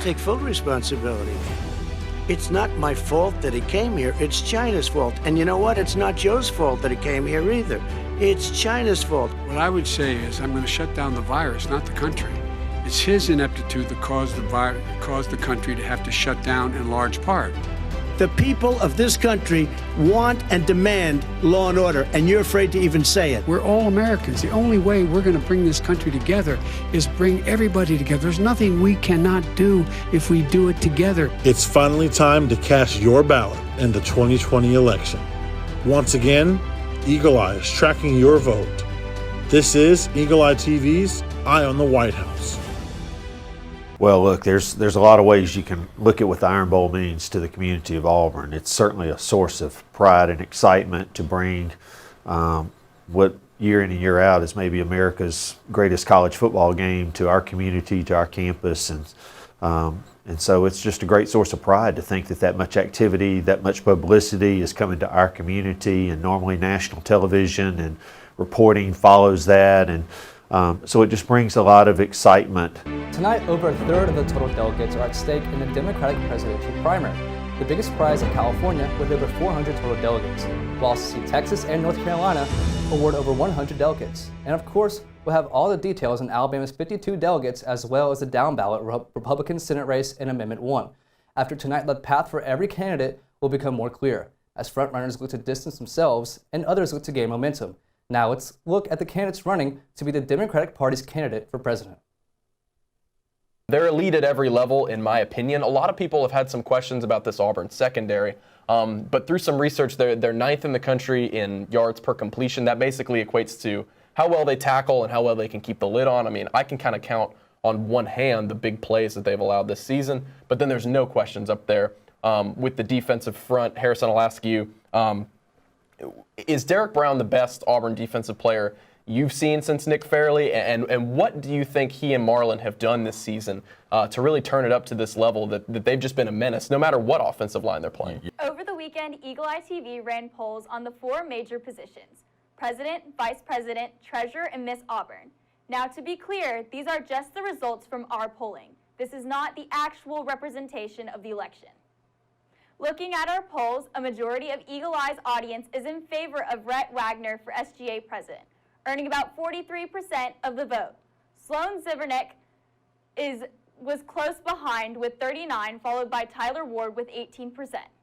take full responsibility. It's not my fault that he came here. It's China's fault. And you know what? It's not Joe's fault that he came here either. It's China's fault. What I would say is I'm going to shut down the virus, not the country. It's his ineptitude that caused the country to have to shut down in large part. The people of this country want and demand law and order, and you're afraid to even say it. We're all Americans. The only way we're going to bring this country together is bring everybody together. There's nothing we cannot do if we do it together. It's finally time to cast your ballot in the 2020 election. Once again, Eagle Eye is tracking your vote. This is Eagle Eye TV's Eye on the White House. Well, look, there's a lot of ways you can look at what the Iron Bowl means to the community of Auburn. It's certainly a source of pride and excitement to bring what year in and year out is maybe America's greatest college football game to our community, to our campus, and so it's just a great source of pride to think that much activity, that much publicity is coming to our community, and normally national television and reporting follows that, and so it just brings a lot of excitement. Tonight, over a third of the total delegates are at stake in the Democratic presidential primary, the biggest prize in California with over 400 total delegates. We'll also see Texas and North Carolina award over 100 delegates. And of course, we'll have all the details on Alabama's 52 delegates as well as the down-ballot Republican Senate race in Amendment 1. After tonight, the path for every candidate will become more clear, as frontrunners look to distance themselves and others look to gain momentum. Now let's look at the candidates running to be the Democratic Party's candidate for president. They're elite at every level, in my opinion. A lot of people have had some questions about this Auburn secondary, but through some research, they're ninth in the country in yards per completion. That basically equates to how well they tackle and how well they can keep the lid on. I mean, I can kind of count on one hand the big plays that they've allowed this season, but then there's no questions up there with the defensive front. Harrison, I'll ask you, is Derek Brown the best Auburn defensive player you've seen since Nick Fairley, and what do you think he and Marlon have done this season to really turn it up to this level that they've just been a menace no matter what offensive line they're playing? Over the weekend, Eagle Eye TV ran polls on the 4 major positions: President, Vice President, Treasurer, and Miss Auburn. Now, to be clear, these are just the results from our polling. This is not the actual representation of the election. Looking at our polls, a majority of Eagle Eye's audience is in favor of Rhett Wagner for SGA president, earning about 43% of the vote. Sloan Zivernick was close behind with 39%, followed by Tyler Ward with 18%.